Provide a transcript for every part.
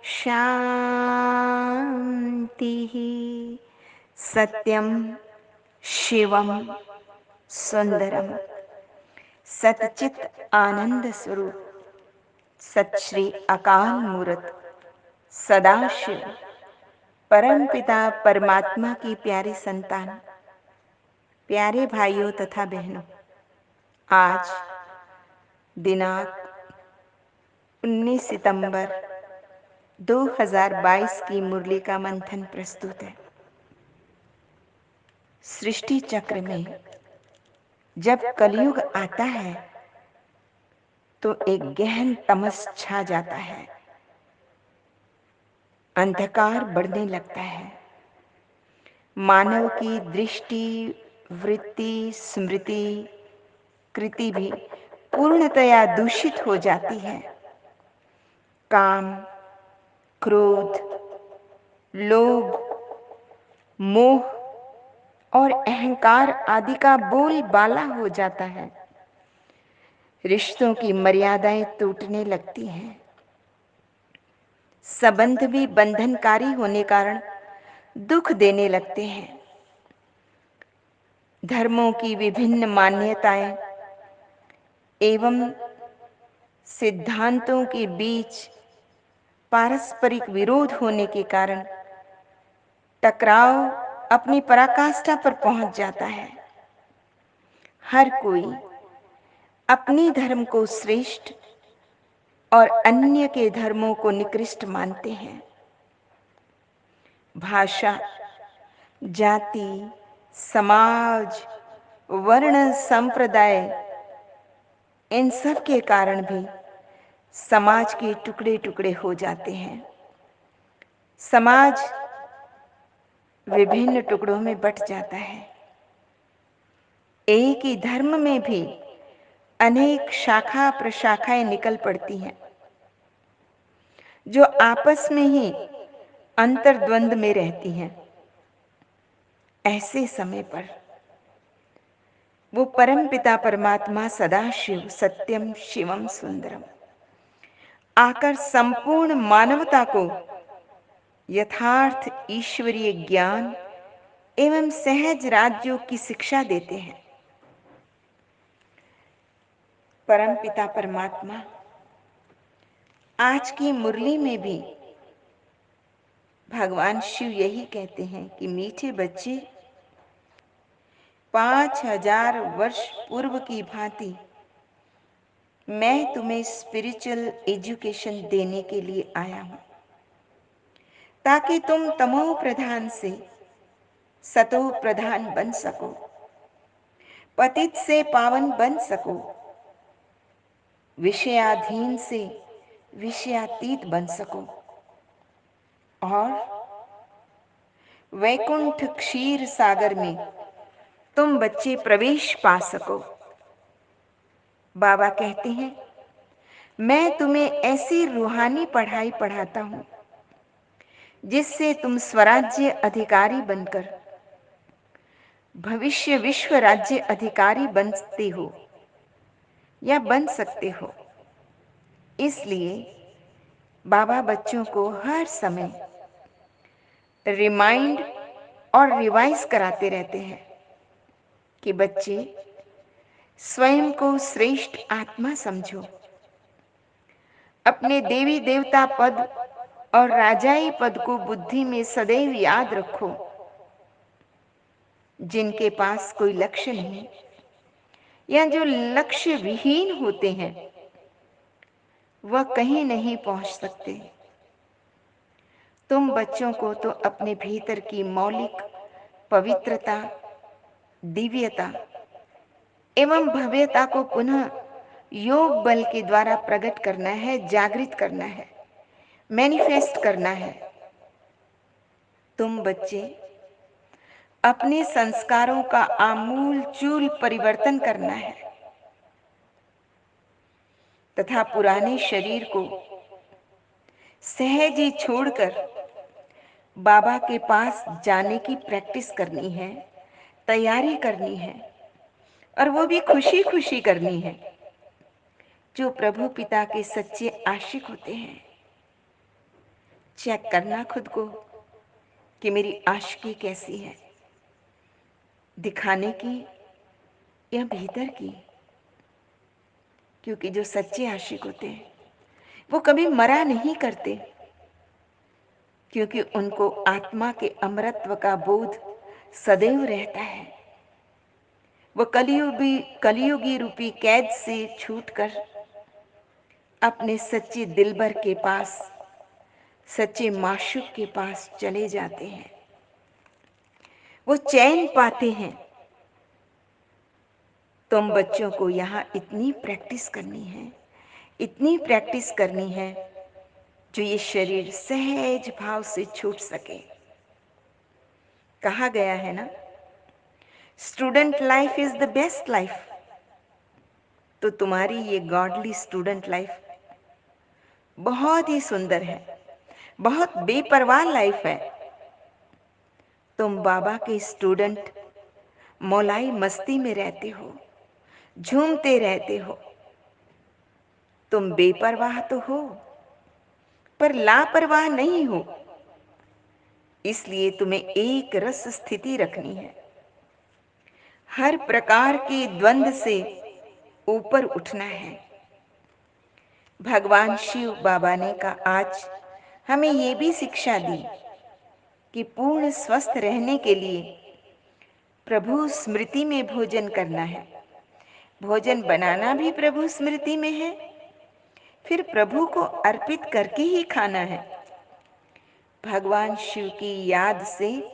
शांति। सत्यम शिवम सुंदरम सतचित आनंद स्वरूप सत श्री अकाल मूर्त सदाशिव परमपिता परमात्मा की प्यारी संतान, प्यारे भाइयों तथा बहनों, आज दिनांक 19 सितंबर 2022 की मुरली का मंथन प्रस्तुत है। सृष्टि चक्र में जब कलयुग आता है तो एक गहन तमस छा जाता है, अंधकार बढ़ने लगता है। मानव की दृष्टि, वृत्ति, स्मृति, कृति भी पूर्णतया दूषित हो जाती है। काम, क्रोध, लोभ, मोह और अहंकार आदि का बोलबाला हो जाता है। रिश्तों की मर्यादाएं टूटने लगती हैं। संबंध भी बंधनकारी होने कारण दुख देने लगते हैं। धर्मों की विभिन्न मान्यताएं एवं सिद्धांतों के बीच पारस्परिक विरोध होने के कारण टकराव अपनी पराकाष्ठा पर पहुंच जाता है। हर कोई अपने धर्म को श्रेष्ठ और अन्य के धर्मों को निकृष्ट मानते हैं। भाषा, जाति, समाज, वर्ण, संप्रदाय, इन सब के कारण भी समाज के टुकड़े टुकड़े हो जाते हैं। समाज विभिन्न टुकड़ों में बंट जाता है। एक ही धर्म में भी अनेक शाखा प्रशाखाएं निकल पड़ती हैं, जो आपस में ही अंतर्द्वंद में रहती हैं। ऐसे समय पर वो परमपिता परमात्मा सदाशिव सत्यम शिवम सुंदरम आकर संपूर्ण मानवता को यथार्थ ईश्वरीय ज्ञान एवं सहज राजयोग की शिक्षा देते हैं। परमपिता परमात्मा आज की मुरली में भी भगवान शिव यही कहते हैं कि मीठे बच्चे, 5000 वर्ष पूर्व की भांति मैं तुम्हें स्पिरिचुअल एजुकेशन देने के लिए आया हूं, ताकि तुम तमो प्रधान से सतो प्रधान बन सको, पतित से पावन बन सको, विषयाधीन से विषयातीत बन सको और वैकुंठ क्षीर सागर में तुम बच्चे प्रवेश पा सको। बाबा कहते हैं, मैं तुम्हें ऐसी रूहानी पढ़ाई पढ़ाता हूं जिससे तुम स्वराज्य अधिकारी बनकर भविष्य विश्व राज्य अधिकारी बनते हो या बन सकते हो। इसलिए बाबा बच्चों को हर समय रिमाइंड और रिवाइज कराते रहते हैं कि बच्चे स्वयं को श्रेष्ठ आत्मा समझो, अपने देवी देवता पद और राजाई पद को बुद्धि में सदैव याद रखो। जिनके पास कोई लक्ष्य नहीं या जो लक्ष्य विहीन होते हैं, वह कहीं नहीं पहुंच सकते। तुम बच्चों को तो अपने भीतर की मौलिक पवित्रता, दिव्यता एवं भव्यता को पुनः योग बल के द्वारा प्रकट करना है, जागृत करना है, मैनिफेस्ट करना है। तुम बच्चे अपने संस्कारों का आमूल चूल परिवर्तन करना है तथा पुराने शरीर को सहज ही छोड़कर बाबा के पास जाने की प्रैक्टिस करनी है, तैयारी करनी है, और वो भी खुशी खुशी करनी है। जो प्रभु पिता के सच्चे आशिक होते हैं, चेक करना खुद को कि मेरी आशिकी कैसी है, दिखाने की या भीतर की। क्योंकि जो सच्चे आशिक होते हैं वो कभी मरा नहीं करते, क्योंकि उनको आत्मा के अमरत्व का बोध सदैव रहता है। वो कलियुगी रूपी कैद से छूटकर अपने सच्चे दिलबर के पास, सच्चे माशूक के पास चले जाते हैं। वो चैन पाते हैं। तुम बच्चों को यहाँ इतनी प्रैक्टिस करनी है, इतनी प्रैक्टिस करनी है, जो ये शरीर सहज भाव से छूट सके। कहा गया है ना, student life is the best life. तो तुम्हारी ये गॉडली स्टूडेंट लाइफ बहुत ही सुंदर है, बहुत बेपरवाह लाइफ है। तुम बाबा के स्टूडेंट मौलाई मस्ती में रहते हो, झूमते रहते हो। तुम बेपरवाह तो हो, पर लापरवाह नहीं हो। इसलिए तुम्हें एक रस स्थिति रखनी है, हर प्रकार के द्वंद्व से ऊपर उठना है। भगवान शिव बाबा ने का आज हमें ये भी शिक्षा दी कि पूर्ण स्वस्थ रहने के लिए प्रभु स्मृति में भोजन करना है। भोजन बनाना भी प्रभु स्मृति में है, फिर प्रभु को अर्पित करके ही खाना है। भगवान शिव की याद से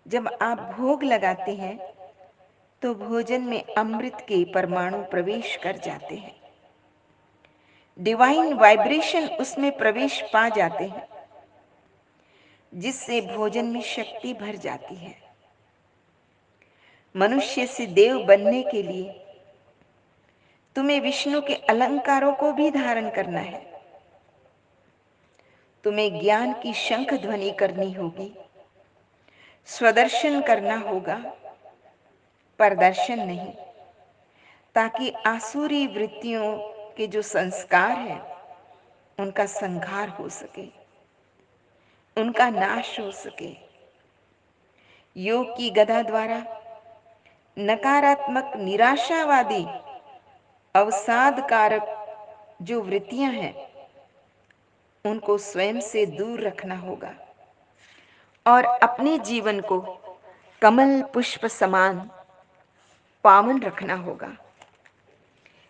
जब आप भोग लगाते हैं तो भोजन में अमृत के परमाणु प्रवेश कर जाते हैं, डिवाइन वाइब्रेशन उसमें प्रवेश पा जाते हैं, जिससे भोजन में शक्ति भर जाती है। मनुष्य से देव बनने के लिए तुम्हें विष्णु के अलंकारों को भी धारण करना है। तुम्हें ज्ञान की शंख ध्वनि करनी होगी, स्वदर्शन करना होगा, प्रदर्शन नहीं, ताकि आसुरी वृत्तियों के जो संस्कार हैं उनका संहार हो सके, उनका नाश हो सके। योग की गदा द्वारा नकारात्मक, निराशावादी, अवसाद कारक जो वृत्तियां हैं उनको स्वयं से दूर रखना होगा और अपने जीवन को कमल पुष्प समान पावन रखना होगा।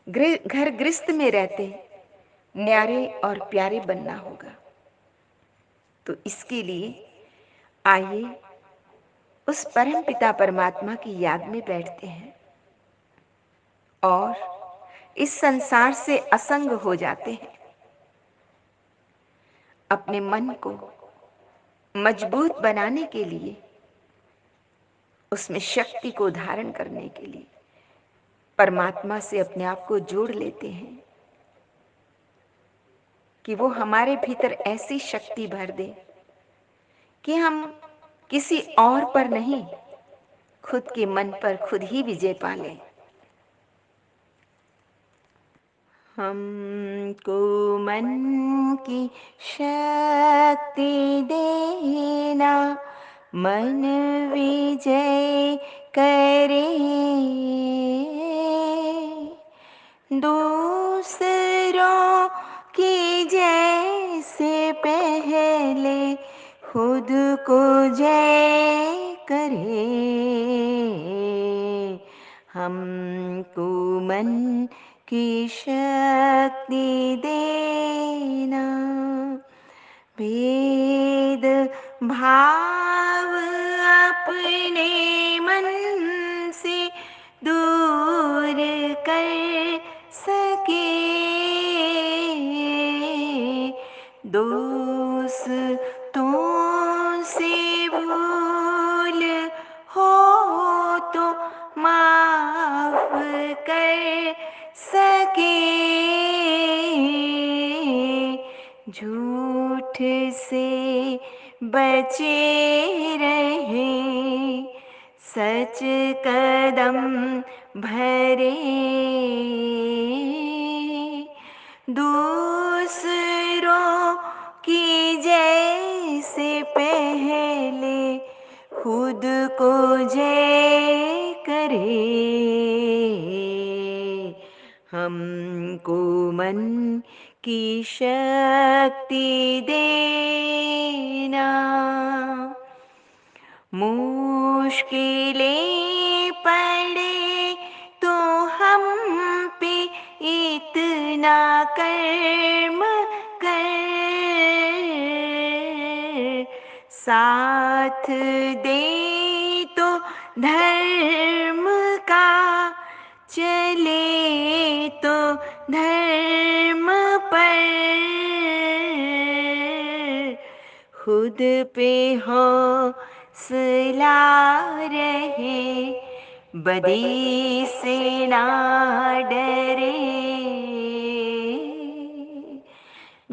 घर गृहस्थ में रहते न्यारे और प्यारे बनना होगा। तो इसके लिए आइए उस परम पिता परमात्मा की याद में बैठते हैं और इस संसार से असंग हो जाते हैं। अपने मन को मजबूत बनाने के लिए, उसमें शक्ति को धारण करने के लिए परमात्मा से अपने आप को जोड़ लेते हैं कि वो हमारे भीतर ऐसी शक्ति भर दे कि हम किसी और पर नहीं, खुद के मन पर खुद ही विजय पा लें। हमको मन की शक्ति देना, मन विजय करे, दूसरों की जैसे पहले खुद को जय करे। हमको मन की शक्ति देना, भेद भाव अपने मन से दूर कर सके, दोस्तों से भूल हो तो माफ कर सके, झूठ से बचे रहे, सच कदम भरे, दूसरों की खुद को जय करे, हमको मन की शक्ति देना। मुश्किलें पड़े तो हम पे इतना कर्म कर, साथ दे तो धर्म का, चले तो धर्म पर, खुद पे हौसला रहे, बदी से ना डरे,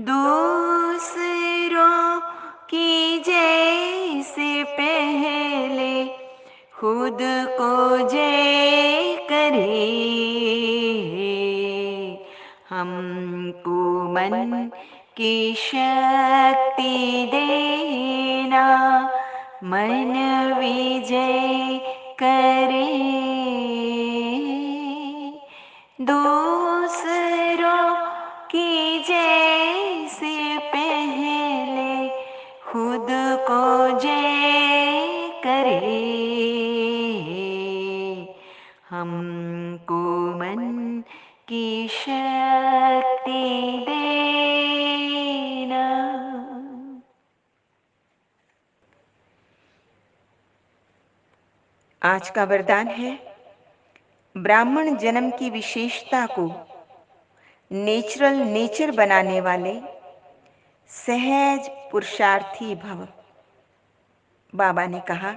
दूसरों की जैसे पहले खुद को जय करे, हमको मन की शक्ति देना, मन विजय करे, दूसरों की जैसे पहले खुद को जय करे, हमको मन की शक्ति देना। आज का वरदान है, ब्राह्मण जन्म की विशेषता को नेचुरल नेचर बनाने वाले सहज पुरुषार्थी भव। बाबा ने कहा,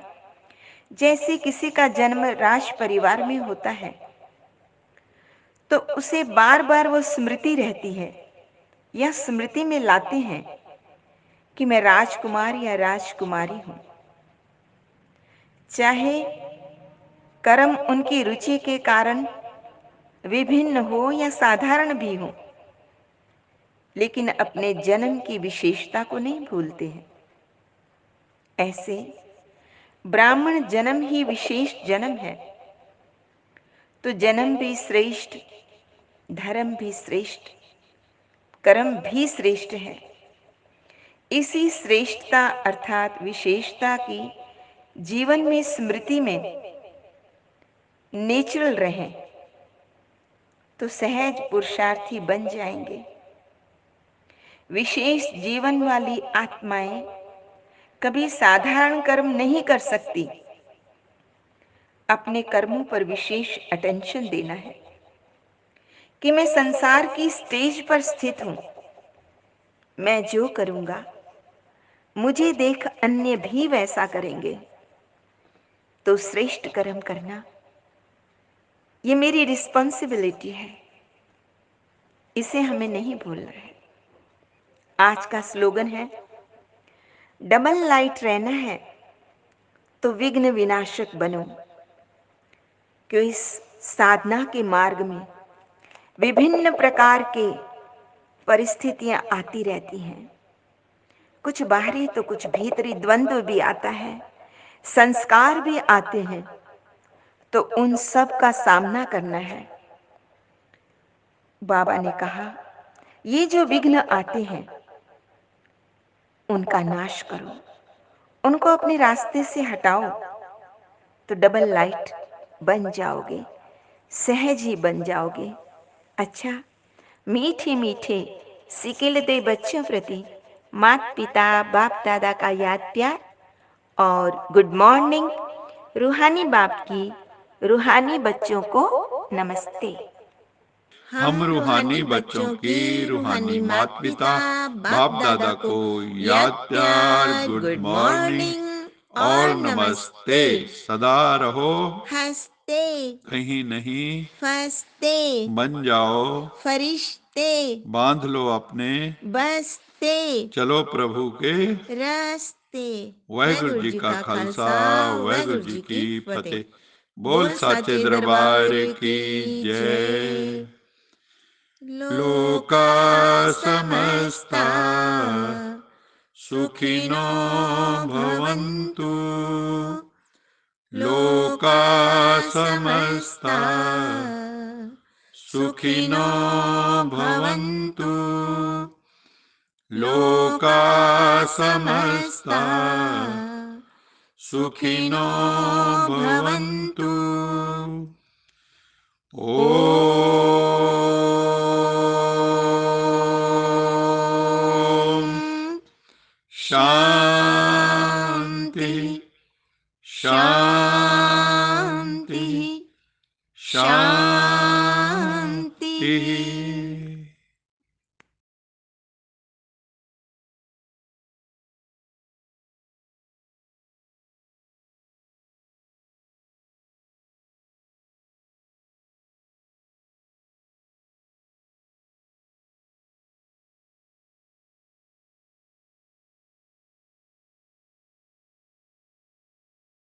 जैसे किसी का जन्म राज परिवार में होता है तो उसे बार बार वो स्मृति रहती है या स्मृति में लाते हैं कि मैं राजकुमार या राजकुमारी हूं। चाहे कर्म उनकी रुचि के कारण विभिन्न हो या साधारण भी हो, लेकिन अपने जन्म की विशेषता को नहीं भूलते हैं। ऐसे ब्राह्मण जन्म ही विशेष जन्म है, तो जन्म भी श्रेष्ठ, धर्म भी श्रेष्ठ, कर्म भी श्रेष्ठ है। इसी श्रेष्ठता अर्थात विशेषता की जीवन में स्मृति में नेचुरल रहें तो सहज पुरुषार्थी बन जाएंगे। विशेष जीवन वाली आत्माएं कभी साधारण कर्म नहीं कर सकती। अपने कर्मों पर विशेष अटेंशन देना है कि मैं संसार की स्टेज पर स्थित हूं, मैं जो करूंगा मुझे देख अन्य भी वैसा करेंगे, तो श्रेष्ठ कर्म करना ये मेरी रिस्पॉन्सिबिलिटी है, इसे हमें नहीं भूलना है। आज का स्लोगन है, डबल लाइट रहना है तो विघ्न विनाशक बनो। क्यों इस साधना के मार्ग में विभिन्न प्रकार के परिस्थितियां आती रहती हैं, कुछ बाहरी तो कुछ भीतरी द्वंद्व भी आता है, संस्कार भी आते हैं, तो उन सब का सामना करना है। बाबा ने कहा, ये जो विघ्न आते हैं उनका नाश करो, उनको अपने रास्ते से हटाओ, तो डबल लाइट बन जाओगे, सहज ही बन जाओगे। अच्छा, मीठे मीठे सिकिलते बच्चों प्रति माता पिता बाप दादा का याद प्यार और गुड मॉर्निंग। रूहानी बाप की रूहानी बच्चों को नमस्ते। हम रूहानी बच्चों की रूहानी माता पिता बाप दादा को याद प्यार, गुड मॉर्निंग और नमस्ते। सदा रहो हंसते, कहीं नहीं फंसते, बन जाओ फरिश्ते, बांध लो अपने बसते, चलो प्रभु के रास्ते। वाहेगुरु जी का खालसा, वाहेगुरु जी की फतेह। बोल साचे दरबार की जय। लोका समस्ता सुखिनो भवन्तु लोका समस्ता सुखिनो भवन्तु। लोका समस्ता सुखिनो भवन्तु। ओम शांति शांति।